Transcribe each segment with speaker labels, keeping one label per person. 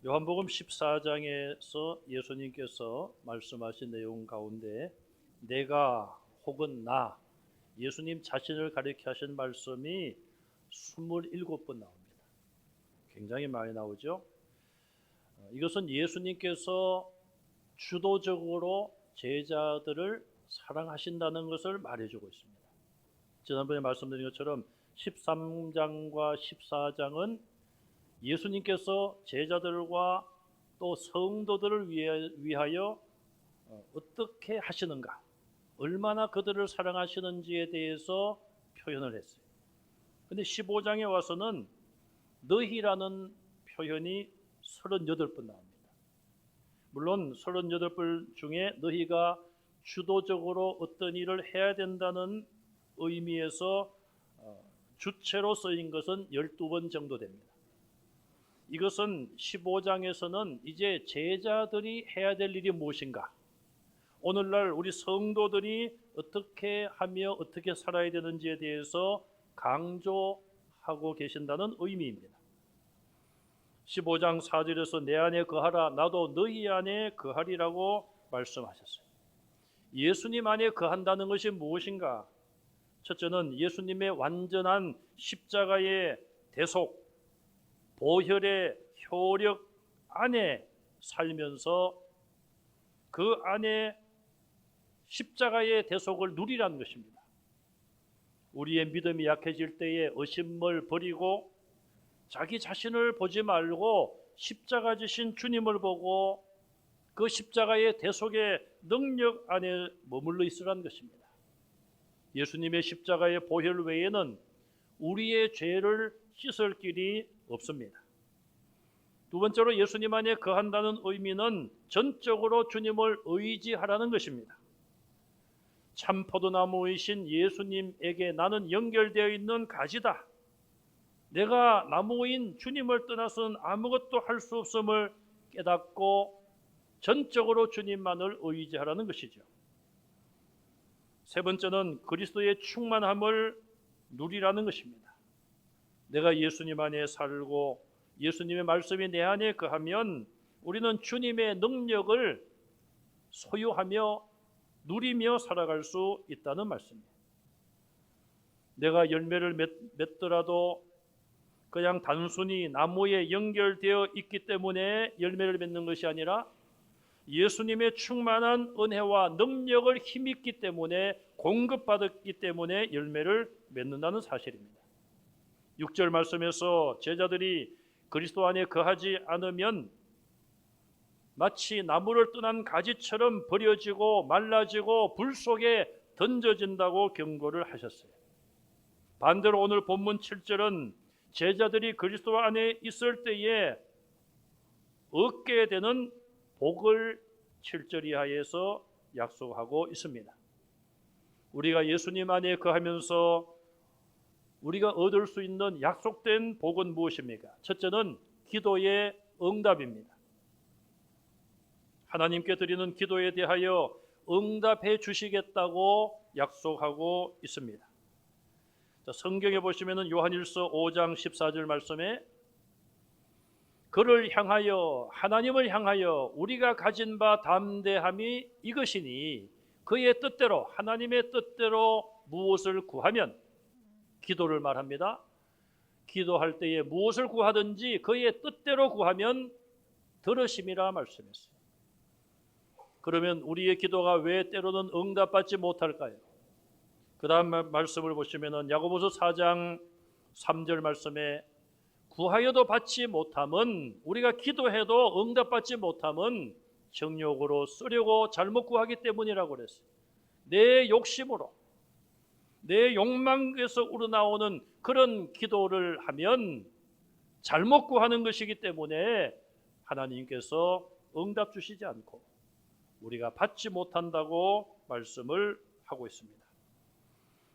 Speaker 1: 요한복음 14장에서 예수님께서 말씀하신 내용 가운데 내가 혹은 나, 예수님 자신을 가리켜 하신 말씀이 27번 나옵니다. 굉장히 많이 나오죠. 이것은 예수님께서 주도적으로 제자들을 사랑하신다는 것을 말해주고 있습니다. 지난번에 말씀드린 것처럼 13장과 14장은 예수님께서 제자들과 또 성도들을 위하여 어떻게 하시는가, 얼마나 그들을 사랑하시는지에 대해서 표현을 했어요. 근데 15장에 와서는 너희라는 표현이 38번 나옵니다. 물론 38번 중에 너희가 주도적으로 어떤 일을 해야 된다는 의미에서 주체로 쓰인 것은 12번 정도 됩니다. 이것은 15장에서는 이제 제자들이 해야 될 일이 무엇인가, 오늘날 우리 성도들이 어떻게 하며 어떻게 살아야 되는지에 대해서 강조하고 계신다는 의미입니다. 15장 4절에서 내 안에 거하라 나도 너희 안에 거하리라고 말씀하셨어요. 예수님 안에 거한다는 것이 무엇인가? 첫째는 예수님의 완전한 십자가의 대속, 보혈의 효력 안에 살면서 그 안에 십자가의 대속을 누리라는 것입니다. 우리의 믿음이 약해질 때에 의심을 버리고 자기 자신을 보지 말고 십자가 지신 주님을 보고 그 십자가의 대속의 능력 안에 머물러 있으라는 것입니다. 예수님의 십자가의 보혈 외에는 우리의 죄를 씻을 길이 없습니다. 두 번째로 예수님 안에 거한다는 의미는 전적으로 주님을 의지하라는 것입니다. 참 포도나무이신 예수님에게 나는 연결되어 있는 가지다. 내가 나무인 주님을 떠나서는 아무것도 할 수 없음을 깨닫고 전적으로 주님만을 의지하라는 것이죠. 세 번째는 그리스도의 충만함을 누리라는 것입니다. 내가 예수님 안에 살고 예수님의 말씀이 내 안에 거하면 우리는 주님의 능력을 소유하며 누리며 살아갈 수 있다는 말씀입니다. 내가 열매를 맺더라도 그냥 단순히 나무에 연결되어 있기 때문에 열매를 맺는 것이 아니라 예수님의 충만한 은혜와 능력을 힘입기 때문에, 공급받았기 때문에 열매를 맺는다는 사실입니다. 6절 말씀에서 제자들이 그리스도 안에 거하지 않으면 마치 나무를 떠난 가지처럼 버려지고 말라지고 불 속에 던져진다고 경고를 하셨어요. 반대로 오늘 본문 7절은 제자들이 그리스도 안에 있을 때에 얻게 되는 복을 7절 이하에서 약속하고 있습니다. 우리가 예수님 안에 거하면서 우리가 얻을 수 있는 약속된 복은 무엇입니까? 첫째는 기도의 응답입니다. 하나님께 드리는 기도에 대하여 응답해 주시겠다고 약속하고 있습니다. 성경에 보시면 요한일서 5장 14절 말씀에 그를 향하여, 하나님을 향하여 우리가 가진 바 담대함이 이것이니 그의 뜻대로, 하나님의 뜻대로 무엇을 구하면, 기도를 말합니다. 기도할 때에 무엇을 구하든지 그의 뜻대로 구하면 들으심이라 말씀했어요. 그러면 우리의 기도가 왜 때로는 응답받지 못할까요? 그 다음 말씀을 보시면 야고보서 4장 3절 말씀에 구하여도 받지 못함은, 우리가 기도해도 응답받지 못함은 정욕으로 쓰려고 잘못 구하기 때문이라고 그랬어요. 내 욕심으로, 내 욕망에서 우러나오는 그런 기도를 하면 잘못 구하는 것이기 때문에 하나님께서 응답 주시지 않고 우리가 받지 못한다고 말씀을 하고 있습니다.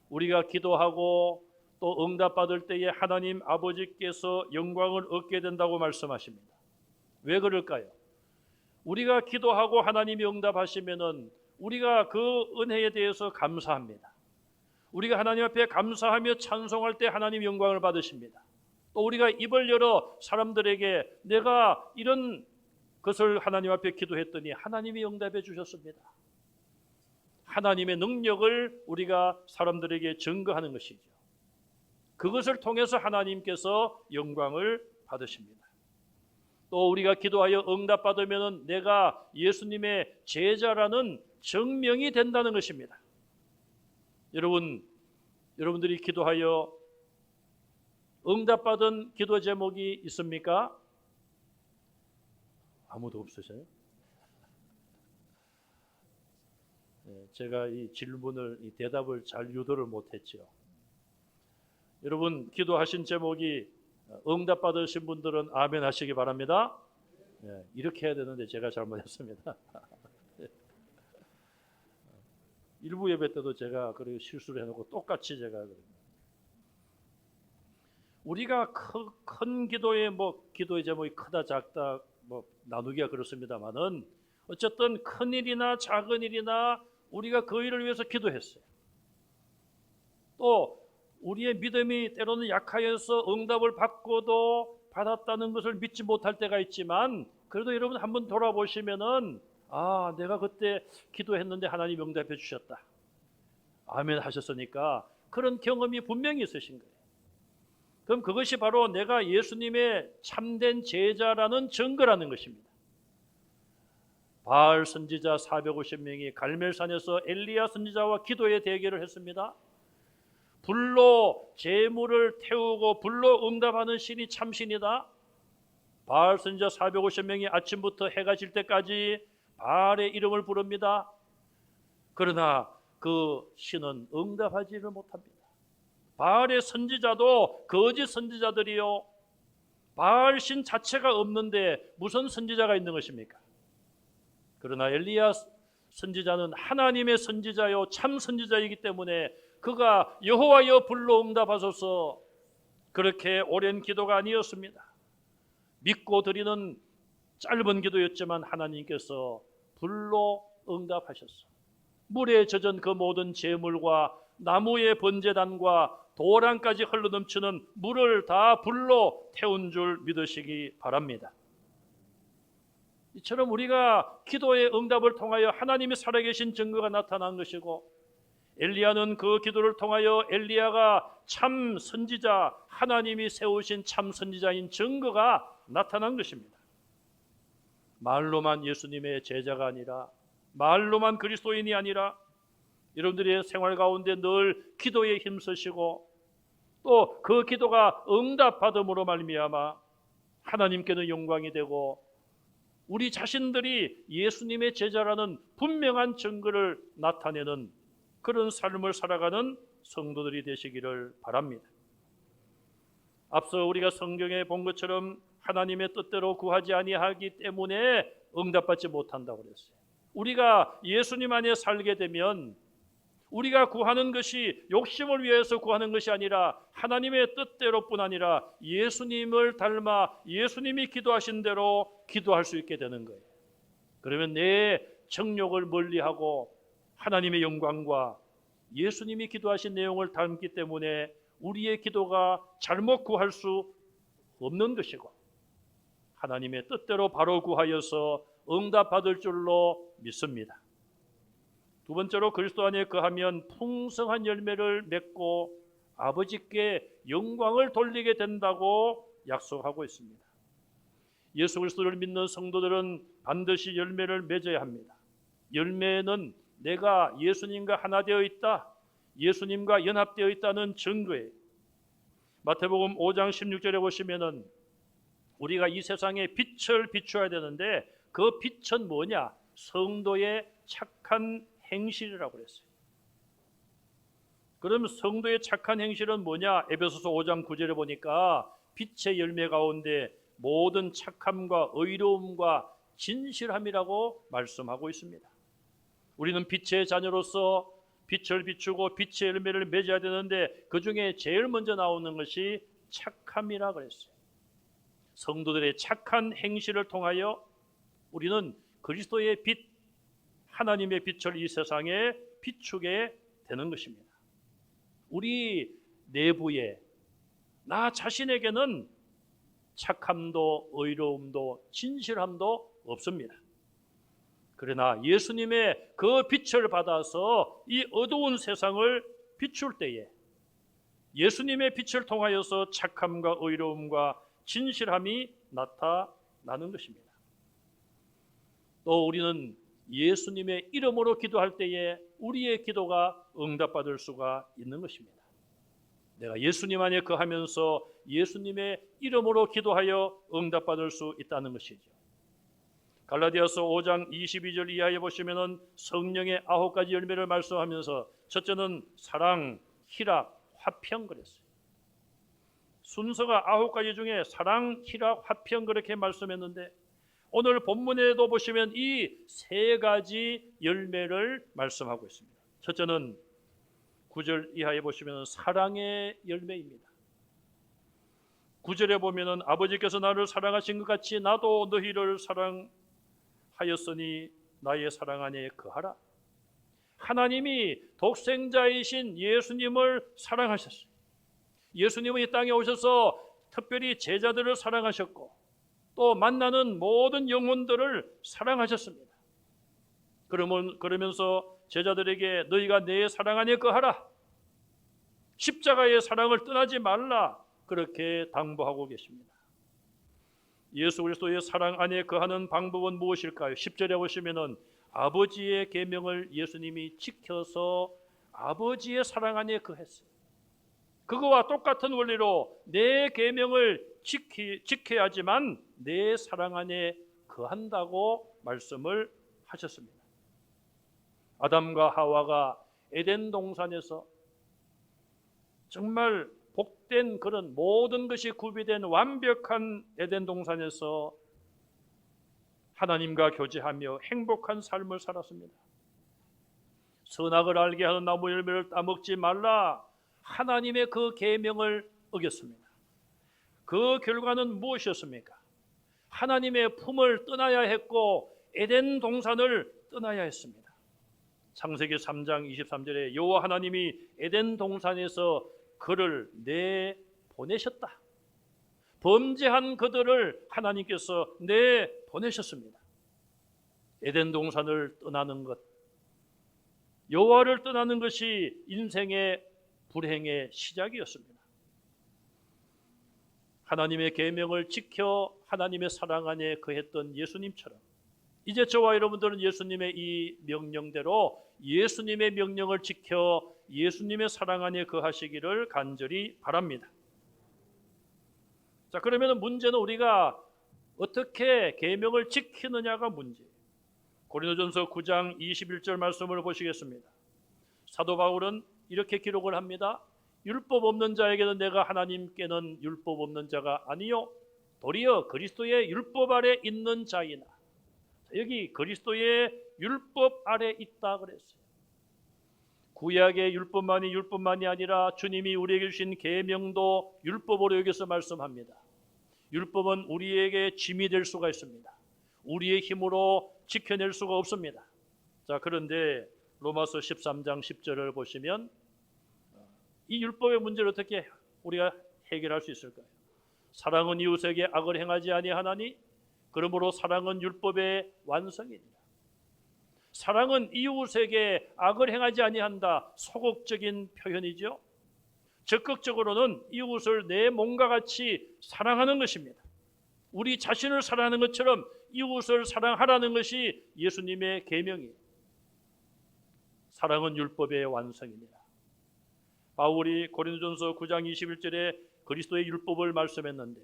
Speaker 1: 우리가 기도하고 또 응답받을 때에 하나님 아버지께서 영광을 얻게 된다고 말씀하십니다. 왜 그럴까요? 우리가 기도하고 하나님이 응답하시면은 우리가 그 은혜에 대해서 감사합니다. 우리가 하나님 앞에 감사하며 찬송할 때 하나님 영광을 받으십니다. 또 우리가 입을 열어 사람들에게 내가 이런 것을 하나님 앞에 기도했더니 하나님이 응답해 주셨습니다. 하나님의 능력을 우리가 사람들에게 증거하는 것이죠. 그것을 통해서 하나님께서 영광을 받으십니다. 또 우리가 기도하여 응답받으면 내가 예수님의 제자라는 증명이 된다는 것입니다. 여러분들이 기도하여 응답받은 기도 제목이 있습니까? 아무도 없으세요? 제가 이 질문을, 이 대답을 잘 유도를 못했죠. 여러분 기도하신 제목이 응답받으신 분들은 아멘 하시기 바랍니다. 이렇게 해야 되는데 제가 잘못했습니다. 일부 예배 때도 제가 그렇게 실수를 해놓고 똑같이 제가 우리가 큰 기도의 기도의 제목이 크다 작다 나누기가 그렇습니다만은 어쨌든 큰 일이나 작은 일이나 우리가 그 일을 위해서 기도했어요. 또 우리의 믿음이 때로는 약하여서 응답을 받고도 받았다는 것을 믿지 못할 때가 있지만 그래도 여러분 한번 돌아보시면은 내가 그때 기도했는데 하나님 응답해 주셨다. 아멘 하셨으니까 그런 경험이 분명히 있으신 거예요. 그럼 그것이 바로 내가 예수님의 참된 제자라는 증거라는 것입니다. 바알 선지자 450명이 갈멜산에서 엘리야 선지자와 기도의 대결을 했습니다. 불로 재물을 태우고 불로 응답하는 신이 참신이다. 바알 선지자 450명이 아침부터 해가 질 때까지 바알의 이름을 부릅니다. 그러나 그 신은 응답하지를 못합니다. 바알의 선지자도 거짓 선지자들이요, 바알 신 자체가 없는데 무슨 선지자가 있는 것입니까? 그러나 엘리야 선지자는 하나님의 선지자요 참 선지자이기 때문에 그가 여호와여 불로 응답하소서, 그렇게 오랜 기도가 아니었습니다. 믿고 드리는 짧은 기도였지만 하나님께서 불로 응답하셨어. 물에 젖은 그 모든 재물과 나무의 번제단과 도랑까지 흘러넘치는 물을 다 불로 태운 줄 믿으시기 바랍니다. 이처럼 우리가 기도의 응답을 통하여 하나님이 살아계신 증거가 나타난 것이고, 엘리야는 그 기도를 통하여 엘리야가 참 선지자, 하나님이 세우신 참 선지자인 증거가 나타난 것입니다. 말로만 예수님의 제자가 아니라, 말로만 그리스도인이 아니라 여러분들의 생활 가운데 늘 기도에 힘쓰시고 또 그 기도가 응답받음으로 말미암아 하나님께는 영광이 되고 우리 자신들이 예수님의 제자라는 분명한 증거를 나타내는 그런 삶을 살아가는 성도들이 되시기를 바랍니다. 앞서 우리가 성경에 본 것처럼 하나님의 뜻대로 구하지 아니하기 때문에 응답받지 못한다고 그랬어요. 우리가 예수님 안에 살게 되면 우리가 구하는 것이 욕심을 위해서 구하는 것이 아니라 하나님의 뜻대로뿐 아니라 예수님을 닮아 예수님이 기도하신 대로 기도할 수 있게 되는 거예요. 그러면 내 정욕을 멀리하고 하나님의 영광과 예수님이 기도하신 내용을 담기 때문에 우리의 기도가 잘못 구할 수 없는 것이고 하나님의 뜻대로 바로 구하여서 응답받을 줄로 믿습니다. 두 번째로 그리스도 안에 거하면 풍성한 열매를 맺고 아버지께 영광을 돌리게 된다고 약속하고 있습니다. 예수 그리스도를 믿는 성도들은 반드시 열매를 맺어야 합니다. 열매는 내가 예수님과 하나 되어 있다, 예수님과 연합되어 있다는 증거예요. 마태복음 5장 16절에 보시면은 우리가 이 세상에 빛을 비추어야 되는데 그 빛은 뭐냐? 성도의 착한 행실이라고 그랬어요. 그럼 성도의 착한 행실은 뭐냐? 에베소서 5장 9절에 보니까 빛의 열매 가운데 모든 착함과 의로움과 진실함이라고 말씀하고 있습니다. 우리는 빛의 자녀로서 빛을 비추고 빛의 열매를 맺어야 되는데 그 중에 제일 먼저 나오는 것이 착함이라 그랬어요. 성도들의 착한 행실을 통하여 우리는 그리스도의 빛, 하나님의 빛을 이 세상에 비추게 되는 것입니다. 우리 내부에 나 자신에게는 착함도 의로움도 진실함도 없습니다. 그러나 예수님의 그 빛을 받아서 이 어두운 세상을 비출 때에 예수님의 빛을 통하여서 착함과 의로움과 진실함이 나타나는 것입니다. 또 우리는 예수님의 이름으로 기도할 때에 우리의 기도가 응답받을 수가 있는 것입니다. 내가 예수님 안에 거하면서 예수님의 이름으로 기도하여 응답받을 수 있다는 것이죠. 갈라디아서 5장 22절 이하에 보시면은 성령의 9가지 열매를 말씀하면서 첫째는 사랑, 희락, 화평 그랬어요. 순서가 9가지 중에 사랑, 희락, 화평 그렇게 말씀했는데 오늘 본문에도 보시면 이 3가지 열매를 말씀하고 있습니다. 첫째는 9절 이하에 보시면 사랑의 열매입니다. 9절에 보면은 아버지께서 나를 사랑하신 것 같이 나도 너희를 사랑하였으니 나의 사랑 안에 거하라. 하나님이 독생자이신 예수님을 사랑하셨어요. 예수님은 이 땅에 오셔서 특별히 제자들을 사랑하셨고 또 만나는 모든 영혼들을 사랑하셨습니다. 그러면서 제자들에게 너희가 내 사랑 안에 거하라. 십자가의 사랑을 떠나지 말라. 그렇게 당부하고 계십니다. 예수 그리스도의 사랑 안에 거하는 방법은 무엇일까요? 10절에 보시면은 아버지의 계명을 예수님이 지켜서 아버지의 사랑 안에 거했어요. 그거와 똑같은 원리로 내 계명을 지켜야지만 내 사랑 안에 거한다고 말씀을 하셨습니다. 아담과 하와가 에덴 동산에서 정말 복된 그런 모든 것이 구비된 완벽한 에덴 동산에서 하나님과 교제하며 행복한 삶을 살았습니다. 선악을 알게 하는 나무 열매를 따먹지 말라. 하나님의 그 계명을 어겼습니다. 그 결과는 무엇이었습니까? 하나님의 품을 떠나야 했고 에덴 동산을 떠나야 했습니다. 창세기 3장 23절에 여호와 하나님이 에덴 동산에서 그를 내보내셨다. 범죄한 그들을 하나님께서 내보내셨습니다. 에덴 동산을 떠나는 것, 여호와를 떠나는 것이 인생의 불행의 시작이었습니다. 하나님의 계명을 지켜 하나님의 사랑 안에 거했던 예수님처럼 이제 저와 여러분들은 예수님의 이 명령대로 예수님의 명령을 지켜 예수님의 사랑 안에 거하시기를 간절히 바랍니다. 자, 그러면 문제는 우리가 어떻게 계명을 지키느냐가 문제예요. 고린도전서 9장 21절 말씀을 보시겠습니다. 사도 바울은 이렇게 기록을 합니다. 율법 없는 자에게는 내가 하나님께는 율법 없는 자가 아니요 도리어 그리스도의 율법 아래 있는 자이나. 여기 그리스도의 율법 아래 있다 그랬어요. 구약의 율법만이 아니라 주님이 우리에게 주신 계명도 율법으로 여기서 말씀합니다. 율법은 우리에게 짐이 될 수가 있습니다. 우리의 힘으로 지켜낼 수가 없습니다. 자, 그런데 로마서 13장 10절을 보시면 이 율법의 문제를 어떻게 우리가 해결할 수 있을까요? 사랑은 이웃에게 악을 행하지 아니하나니 그러므로 사랑은 율법의 완성이니라. 사랑은 이웃에게 악을 행하지 아니한다. 소극적인 표현이죠. 적극적으로는 이웃을 내 몸과 같이 사랑하는 것입니다. 우리 자신을 사랑하는 것처럼 이웃을 사랑하라는 것이 예수님의 계명이에요. 사랑은 율법의 완성이니라. 바울이 고린도전서 9장 21절에 그리스도의 율법을 말씀했는데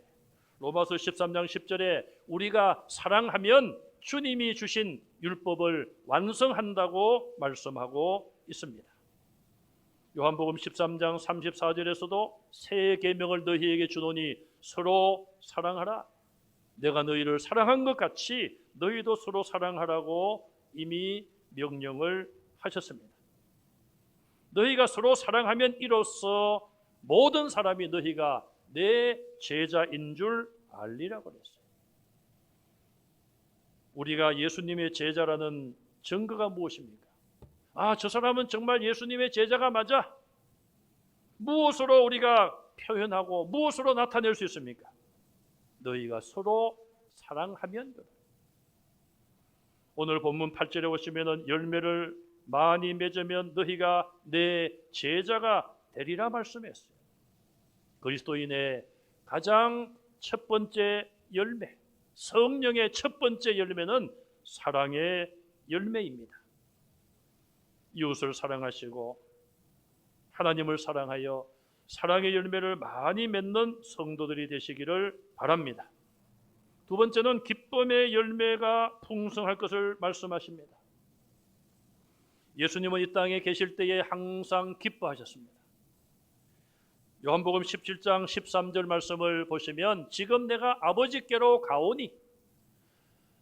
Speaker 1: 로마서 13장 10절에 우리가 사랑하면 주님이 주신 율법을 완성한다고 말씀하고 있습니다. 요한복음 13장 34절에서도 새 계명을 너희에게 주노니 서로 사랑하라. 내가 너희를 사랑한 것 같이 너희도 서로 사랑하라고 이미 명령을 하셨습니다. 너희가 서로 사랑하면 이로써 모든 사람이 너희가 내 제자인 줄 알리라고 그랬어요. 우리가 예수님의 제자라는 증거가 무엇입니까? 아, 저 사람은 정말 예수님의 제자가 맞아. 무엇으로 우리가 표현하고 무엇으로 나타낼 수 있습니까? 너희가 서로 사랑하면. 오늘 본문 8절에 보시면은 열매를 많이 맺으면 너희가 내 제자가 되리라 말씀했어요. 그리스도인의 가장 첫 번째 열매, 성령의 첫 번째 열매는 사랑의 열매입니다. 이웃을 사랑하시고 하나님을 사랑하여 사랑의 열매를 많이 맺는 성도들이 되시기를 바랍니다. 두 번째는 기쁨의 열매가 풍성할 것을 말씀하십니다. 예수님은 이 땅에 계실 때에 항상 기뻐하셨습니다. 요한복음 17장 13절 말씀을 보시면 지금 내가 아버지께로 가오니,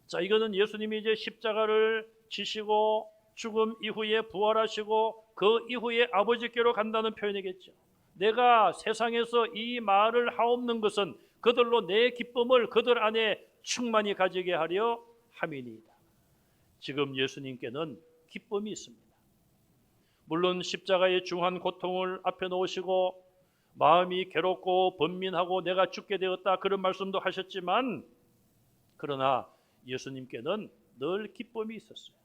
Speaker 1: 자, 이거는 예수님이 이제 십자가를 지시고 죽음 이후에 부활하시고 그 이후에 아버지께로 간다는 표현이겠죠. 내가 세상에서 이 말을 하옵는 것은 그들로 내 기쁨을 그들 안에 충만히 가지게 하려 함이니이다. 지금 예수님께는 기쁨이 있습니다. 물론 십자가의 중한 고통을 앞에 놓으시고 마음이 괴롭고 번민하고 내가 죽게 되었다 그런 말씀도 하셨지만, 그러나 예수님께는 늘 기쁨이 있었어요.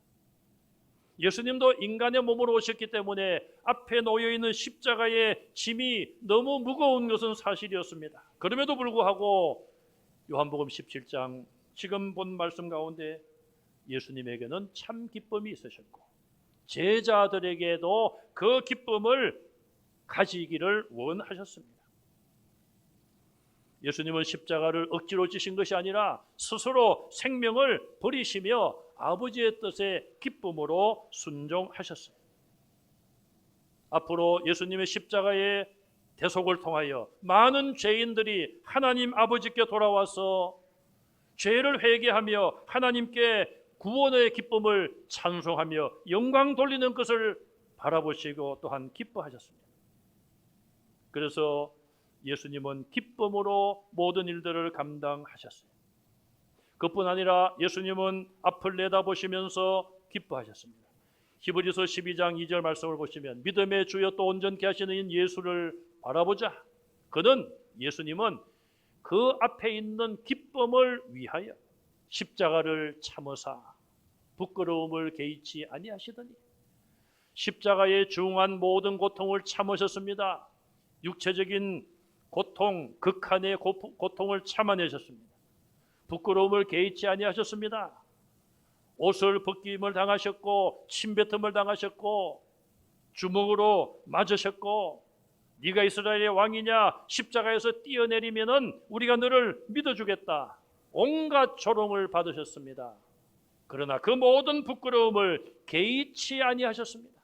Speaker 1: 예수님도 인간의 몸으로 오셨기 때문에 앞에 놓여있는 십자가의 짐이 너무 무거운 것은 사실이었습니다. 그럼에도 불구하고 요한복음 17장 지금 본 말씀 가운데 예수님에게는 참 기쁨이 있으셨고 제자들에게도 그 기쁨을 가지기를 원하셨습니다. 예수님은 십자가를 억지로 지신 것이 아니라 스스로 생명을 버리시며 아버지의 뜻에 기쁨으로 순종하셨어요. 앞으로 예수님의 십자가의 대속을 통하여 많은 죄인들이 하나님 아버지께 돌아와서 죄를 회개하며 하나님께 구원의 기쁨을 찬송하며 영광 돌리는 것을 바라보시고 또한 기뻐하셨습니다. 그래서 예수님은 기쁨으로 모든 일들을 감당하셨어요. 그뿐 아니라 예수님은 앞을 내다보시면서 기뻐하셨습니다. 히브리서 12장 2절 말씀을 보시면 믿음의 주여 또 온전케 하시는 예수를 바라보자. 예수님은 그 앞에 있는 기쁨을 위하여 십자가를 참으사 부끄러움을 개의치 아니하시더니 십자가의 중한 모든 고통을 참으셨습니다. 육체적인 고통, 극한의 고통을 참아내셨습니다. 부끄러움을 개의치 아니하셨습니다. 옷을 벗김을 당하셨고 침뱉음을 당하셨고 주먹으로 맞으셨고 네가 이스라엘의 왕이냐 십자가에서 뛰어내리면은 우리가 너를 믿어주겠다. 온갖 조롱을 받으셨습니다. 그러나 그 모든 부끄러움을 개의치 아니하셨습니다.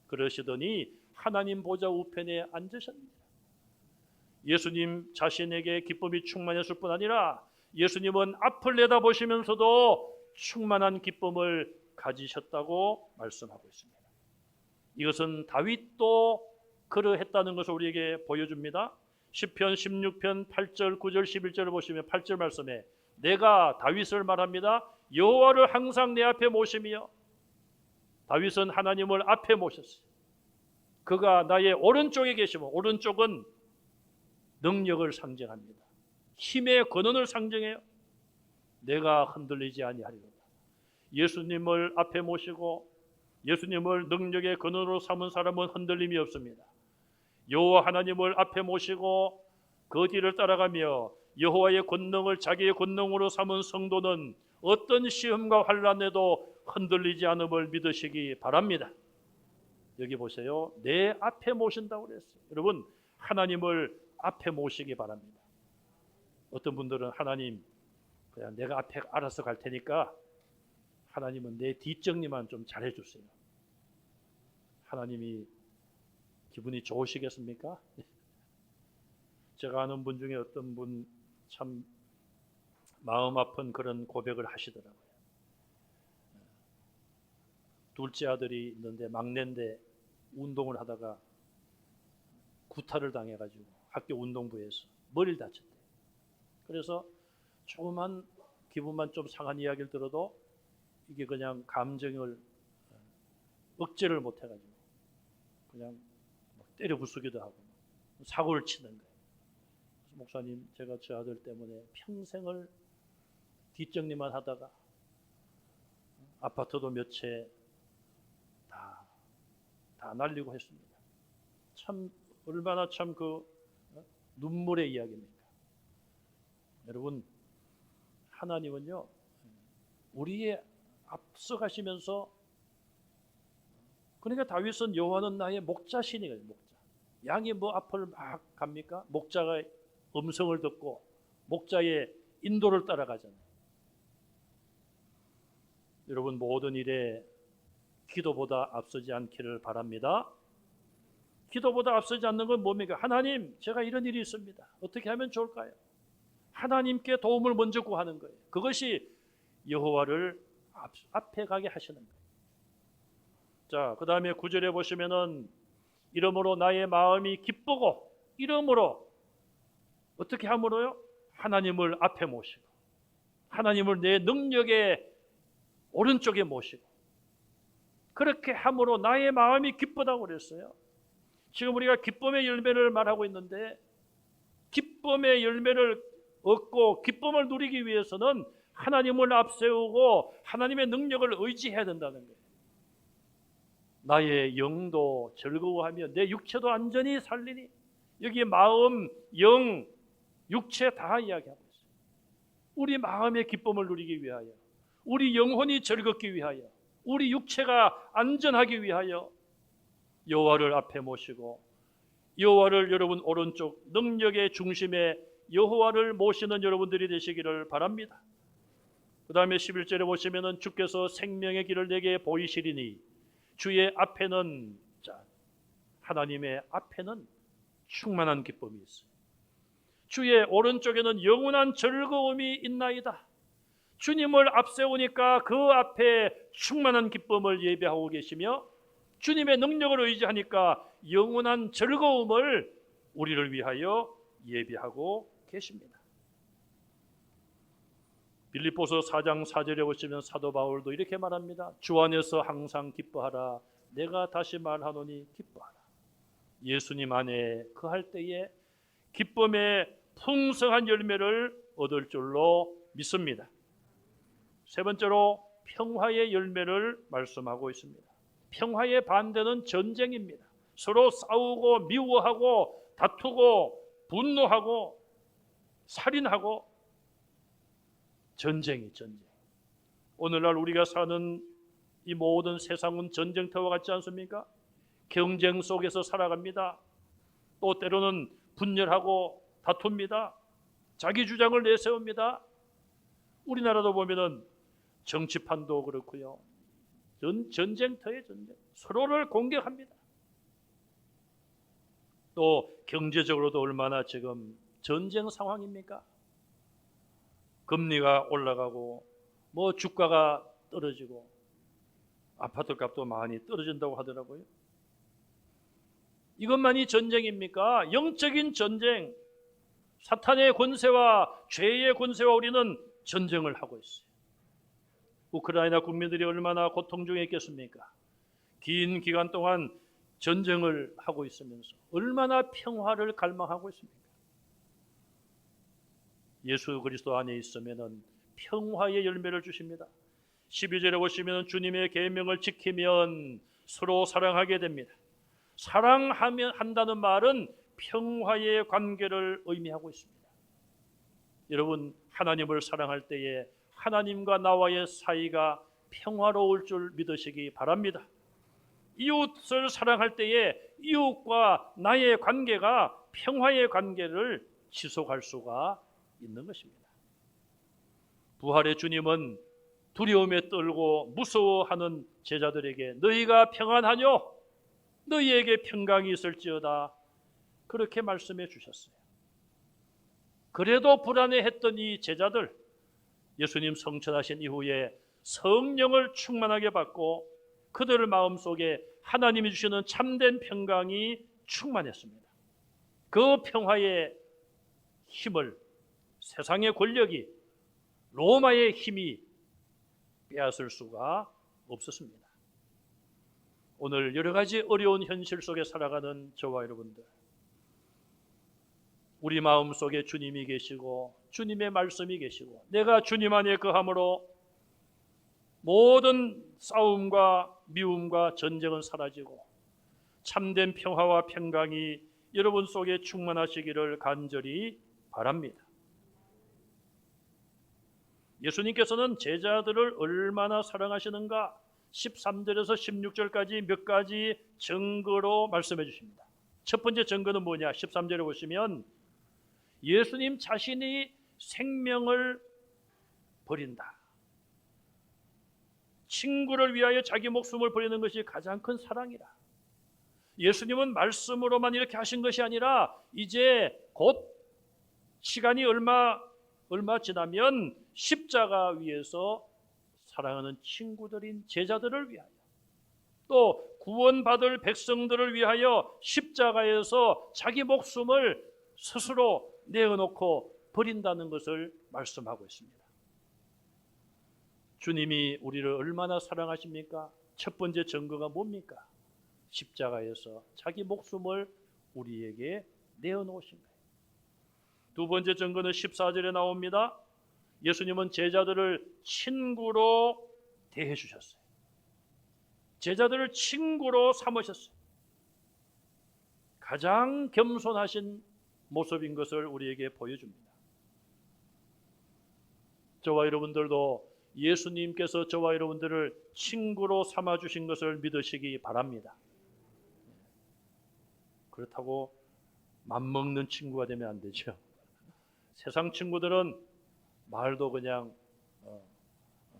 Speaker 1: 그러시더니 하나님 보좌 우편에 앉으셨습니다. 예수님 자신에게 기쁨이 충만했을 뿐 아니라 예수님은 앞을 내다보시면서도 충만한 기쁨을 가지셨다고 말씀하고 있습니다. 이것은 다윗도 그러했다는 것을 우리에게 보여줍니다. 시편 16편 8절 9절 11절을 보시면 8절 말씀에 내가 다윗을 말합니다. 여호와를 항상 내 앞에 모시며, 다윗은 하나님을 앞에 모셨어요. 그가 나의 오른쪽에 계시고, 오른쪽은 능력을 상징합니다. 힘의 근원을 상징해요. 내가 흔들리지 아니하리로다. 예수님을 앞에 모시고 예수님을 능력의 근원으로 삼은 사람은 흔들림이 없습니다. 여호와 하나님을 앞에 모시고 그 뒤를 따라가며 여호와의 권능을 자기의 권능으로 삼은 성도는 어떤 시험과 환난에도 흔들리지 않음을 믿으시기 바랍니다. 여기 보세요. 내 앞에 모신다고 그랬어요. 여러분, 하나님을 앞에 모시기 바랍니다. 어떤 분들은 하나님 그냥 내가 앞에 알아서 갈 테니까 하나님은 내 뒷정리만 좀 잘해주세요. 하나님이 기분이 좋으시겠습니까? 제가 아는 분 중에 어떤 분 참 마음 아픈 그런 고백을 하시더라고요. 둘째 아들이 있는데 막내인데 운동을 하다가 구타를 당해가지고 학교 운동부에서 머리를 다쳤대요. 그래서 조그만 기분만 좀 상한 이야기를 들어도 이게 그냥 감정을 억제를 못해가지고 그냥 때려 부수기도 하고 사고를 치는 거예요. 목사님, 제가 저 아들 때문에 평생을 뒷정리만 하다가 아파트도 몇 채 다 날리고 했습니다. 참 얼마나 참 그 눈물의 이야기입니까? 여러분, 하나님은요, 우리의 앞서가시면서, 그러니까 다윗은 여호와는 나의 목자시니까요. 목자. 양이 뭐 앞을 막 갑니까? 목자가 음성을 듣고 목자의 인도를 따라가잖아요. 여러분, 모든 일에 기도보다 앞서지 않기를 바랍니다. 기도보다 앞서지 않는 건 뭡니까? 하나님, 제가 이런 일이 있습니다. 어떻게 하면 좋을까요? 하나님께 도움을 먼저 구하는 거예요. 그것이 여호와를 앞에 가게 하시는 거예요. 자, 그 다음에 9절에 보시면은 이러므로 나의 마음이 기쁘고, 이러므로 어떻게 함으로요? 하나님을 앞에 모시고, 하나님을 내 능력의 오른쪽에 모시고, 그렇게 함으로 나의 마음이 기쁘다고 그랬어요. 지금 우리가 기쁨의 열매를 말하고 있는데, 기쁨의 열매를 얻고 기쁨을 누리기 위해서는 하나님을 앞세우고 하나님의 능력을 의지해야 된다는 거예요. 나의 영도 즐거워하며 내 육체도 안전히 살리니, 여기 마음, 영, 육체 다 이야기하고 있어요. 우리 마음의 기쁨을 누리기 위하여, 우리 영혼이 즐겁기 위하여, 우리 육체가 안전하기 위하여 여호와를 앞에 모시고, 여호와를 여러분 오른쪽 능력의 중심에 여호와를 모시는 여러분들이 되시기를 바랍니다. 그 다음에 11절에 보시면은 주께서 생명의 길을 내게 보이시리니, 주의 앞에는, 자, 하나님의 앞에는 충만한 기쁨이 있어요. 주의 오른쪽에는 영원한 즐거움이 있나이다. 주님을 앞세우니까 그 앞에 충만한 기쁨을 예배하고 계시며, 주님의 능력을 의지하니까 영원한 즐거움을 우리를 위하여 예비하고 계십니다. 빌립보서 4장 4절에 보시면 사도 바울도 이렇게 말합니다. 주 안에서 항상 기뻐하라. 내가 다시 말하노니 기뻐하라. 예수님 안에 거할 때에 기쁨의 풍성한 열매를 얻을 줄로 믿습니다. 세 번째로 평화의 열매를 말씀하고 있습니다. 평화의 반대는 전쟁입니다. 서로 싸우고 미워하고 다투고 분노하고 살인하고 전쟁이 전쟁. 오늘날 우리가 사는 이 모든 세상은 전쟁터와 같지 않습니까? 경쟁 속에서 살아갑니다. 또 때로는 분열하고 다툽니다. 자기 주장을 내세웁니다. 우리나라도 보면은 정치판도 그렇고요. 전쟁터의 전쟁. 서로를 공격합니다. 또 경제적으로도 얼마나 지금 전쟁 상황입니까? 금리가 올라가고 뭐 주가가 떨어지고 아파트 값도 많이 떨어진다고 하더라고요. 이것만이 전쟁입니까? 영적인 전쟁, 사탄의 권세와 죄의 권세와 우리는 전쟁을 하고 있어요. 우크라이나 국민들이 얼마나 고통 중에 있겠습니까? 긴 기간 동안 전쟁을 하고 있으면서 얼마나 평화를 갈망하고 있습니까? 예수 그리스도 안에 있으면 평화의 열매를 주십니다. 12절에 보시면 주님의 계명을 지키면 서로 사랑하게 됩니다. 사랑하면 한다는 말은 평화의 관계를 의미하고 있습니다. 여러분, 하나님을 사랑할 때에 하나님과 나와의 사이가 평화로울 줄 믿으시기 바랍니다. 이웃을 사랑할 때에 이웃과 나의 관계가 평화의 관계를 지속할 수가 있는 것입니다. 부활의 주님은 두려움에 떨고 무서워하는 제자들에게 너희가 평안하뇨? 너희에게 평강이 있을지어다. 그렇게 말씀해 주셨어요. 그래도 불안해했던 이 제자들, 예수님 성천하신 이후에 성령을 충만하게 받고 그들 마음속에 하나님이 주시는 참된 평강이 충만했습니다. 그 평화의 힘을 세상의 권력이, 로마의 힘이 빼앗을 수가 없었습니다. 오늘 여러 가지 어려운 현실 속에 살아가는 저와 여러분들, 우리 마음속에 주님이 계시고 주님의 말씀이 계시고 내가 주님 안에 거함으로 모든 싸움과 미움과 전쟁은 사라지고 참된 평화와 평강이 여러분 속에 충만하시기를 간절히 바랍니다. 예수님께서는 제자들을 얼마나 사랑하시는가 13절에서 16절까지 몇 가지 증거로 말씀해 주십니다. 첫 번째 증거는 뭐냐? 13절에 보시면 예수님 자신이 생명을 버린다. 친구를 위하여 자기 목숨을 버리는 것이 가장 큰 사랑이라. 예수님은 말씀으로만 이렇게 하신 것이 아니라 이제 곧 시간이 얼마 지나면 십자가 위에서 사랑하는 친구들인 제자들을 위하여 또 구원받을 백성들을 위하여 십자가에서 자기 목숨을 스스로 내어놓고 버린다는 것을 말씀하고 있습니다. 주님이 우리를 얼마나 사랑하십니까? 첫 번째 증거가 뭡니까? 십자가에서 자기 목숨을 우리에게 내어놓으신 거예요. 두 번째 증거는 14절에 나옵니다. 예수님은 제자들을 친구로 대해 주셨어요. 제자들을 친구로 삼으셨어요. 가장 겸손하신 모습인 것을 우리에게 보여줍니다. 저와 여러분들도 예수님께서 저와 여러분들을 친구로 삼아주신 것을 믿으시기 바랍니다. 그렇다고 맘먹는 친구가 되면 안 되죠. 세상 친구들은 말도 그냥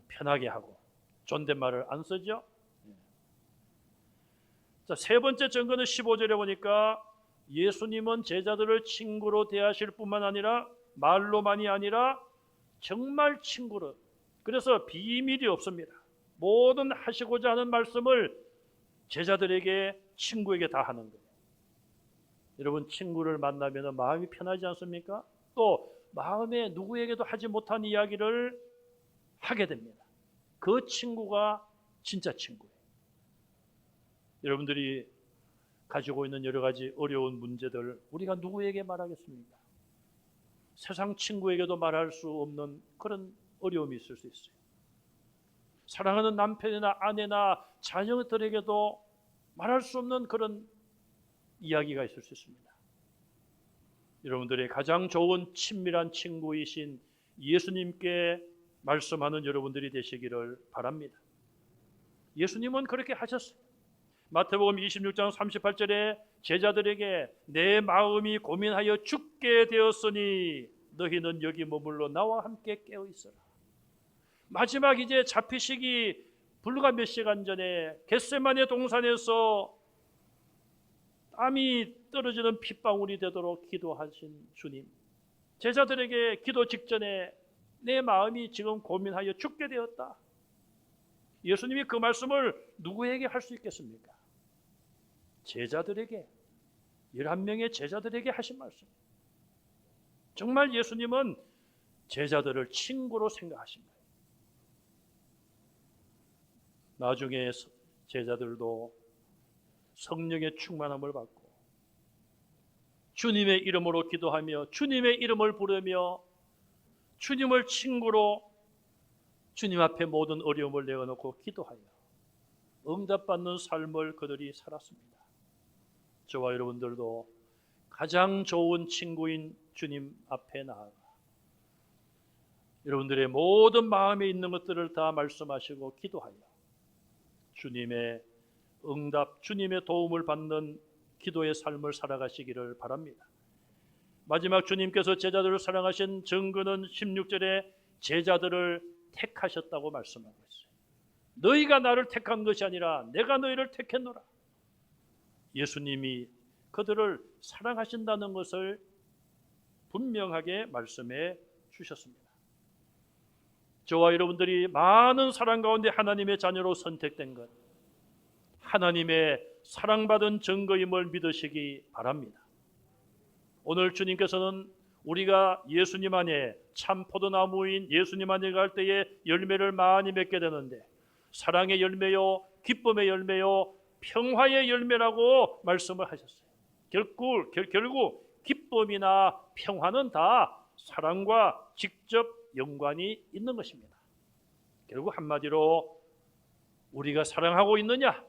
Speaker 1: 편하게 하고 존댓말을 안 쓰죠. 자, 세 번째 증거는 15절에 보니까 예수님은 제자들을 친구로 대하실 뿐만 아니라 말로만이 아니라 정말 친구로, 그래서 비밀이 없습니다. 모든 하시고자 하는 말씀을 제자들에게, 친구에게 다 하는 거예요. 여러분, 친구를 만나면 마음이 편하지 않습니까? 또 마음에 누구에게도 하지 못한 이야기를 하게 됩니다. 그 친구가 진짜 친구예요. 여러분들이 가지고 있는 여러 가지 어려운 문제들 우리가 누구에게 말하겠습니까? 세상 친구에게도 말할 수 없는 그런 어려움이 있을 수 있어요. 사랑하는 남편이나 아내나 자녀들에게도 말할 수 없는 그런 이야기가 있을 수 있습니다. 여러분들의 가장 좋은 친밀한 친구이신 예수님께 말씀하는 여러분들이 되시기를 바랍니다. 예수님은 그렇게 하셨어요. 마태복음 26장 38절에 제자들에게 내 마음이 고민하여 죽게 되었으니 너희는 여기 머물러 나와 함께 깨어 있어라. 마지막 이제 잡히시기 불과 몇 시간 전에 겟세마네 동산에서 땀이 떨어지는 핏방울이 되도록 기도하신 주님, 제자들에게 기도 직전에 내 마음이 지금 고민하여 죽게 되었다. 예수님이 그 말씀을 누구에게 할 수 있겠습니까? 제자들에게, 11명의 제자들에게 하신 말씀. 정말 예수님은 제자들을 친구로 생각하신 거예요. 나중에 제자들도 성령의 충만함을 받고 주님의 이름으로 기도하며 주님의 이름을 부르며 주님을 친구로 주님 앞에 모든 어려움을 내어놓고 기도하여 응답받는 삶을 그들이 살았습니다. 저와 여러분들도 가장 좋은 친구인 주님 앞에 나아가 여러분들의 모든 마음에 있는 것들을 다 말씀하시고 기도하여 주님의 응답, 주님의 도움을 받는 기도의 삶을 살아가시기를 바랍니다. 마지막 주님께서 제자들을 사랑하신 증거는 16절에 제자들을 택하셨다고 말씀하고 있어요. 너희가 나를 택한 것이 아니라 내가 너희를 택했노라. 예수님이 그들을 사랑하신다는 것을 분명하게 말씀해 주셨습니다. 저와 여러분들이 많은 사랑 가운데 하나님의 자녀로 선택된 것, 하나님의 사랑받은 증거임을 믿으시기 바랍니다. 오늘 주님께서는 우리가 예수님 안에 참 포도나무인 예수님 안에 갈 때에 열매를 많이 맺게 되는데 사랑의 열매요, 기쁨의 열매요, 평화의 열매라고 말씀을 하셨어요. 결국 기쁨이나 평화는 다 사랑과 직접 연관이 있는 것입니다. 결국 한마디로 우리가 사랑하고 있느냐,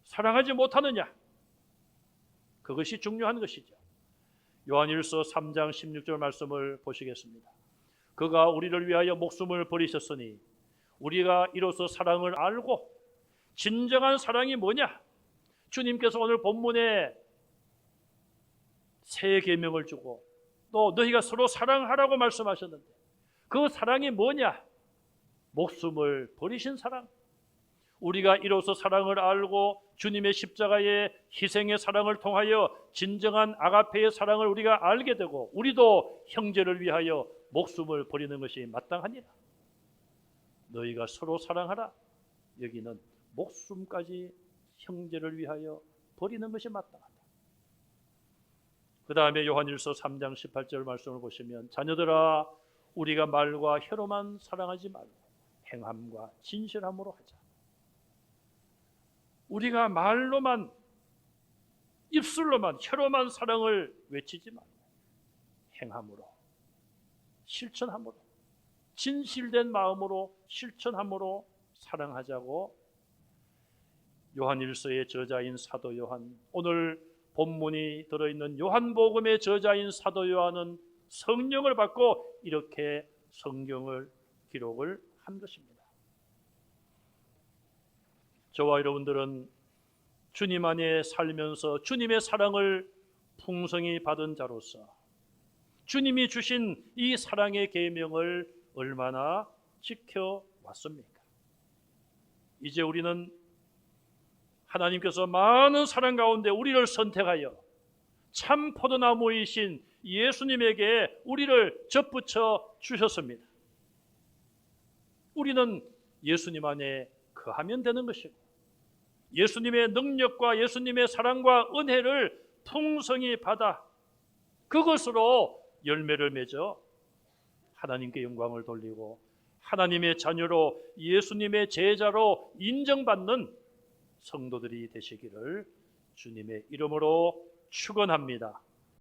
Speaker 1: 사랑하지 못하느냐, 그것이 중요한 것이죠. 요한일서 3장 16절 말씀을 보시겠습니다. 그가 우리를 위하여 목숨을 버리셨으니 우리가 이로써 사랑을 알고, 진정한 사랑이 뭐냐? 주님께서 오늘 본문에 새 계명을 주고 또 너희가 서로 사랑하라고 말씀하셨는데 그 사랑이 뭐냐? 목숨을 버리신 사랑. 우리가 이로써 사랑을 알고 주님의 십자가의 희생의 사랑을 통하여 진정한 아가페의 사랑을 우리가 알게 되고 우리도 형제를 위하여 목숨을 버리는 것이 마땅하니라. 너희가 서로 사랑하라. 여기는 목숨까지 형제를 위하여 버리는 것이 마땅하다. 그 다음에 요한일서 3장 18절 말씀을 보시면 자녀들아 우리가 말과 혀로만 사랑하지 말고 행함과 진실함으로 하자. 우리가 말로만, 입술로만, 혀로만 사랑을 외치지 말고 행함으로, 실천함으로, 진실된 마음으로 실천함으로 사랑하자고 요한일서의 저자인 사도 요한, 오늘 본문이 들어있는 요한복음의 저자인 사도 요한은 성령을 받고 이렇게 성경을 기록을 한 것입니다. 저와 여러분들은 주님 안에 살면서 주님의 사랑을 풍성히 받은 자로서 주님이 주신 이 사랑의 계명을 얼마나 지켜왔습니까? 이제 우리는 하나님께서 많은 사랑 가운데 우리를 선택하여 참 포도나무이신 예수님에게 우리를 접붙여 주셨습니다. 우리는 예수님 안에 거하면 되는 것이고 예수님의 능력과 예수님의 사랑과 은혜를 풍성히 받아 그것으로 열매를 맺어 하나님께 영광을 돌리고 하나님의 자녀로 예수님의 제자로 인정받는 성도들이 되시기를 주님의 이름으로 축원합니다.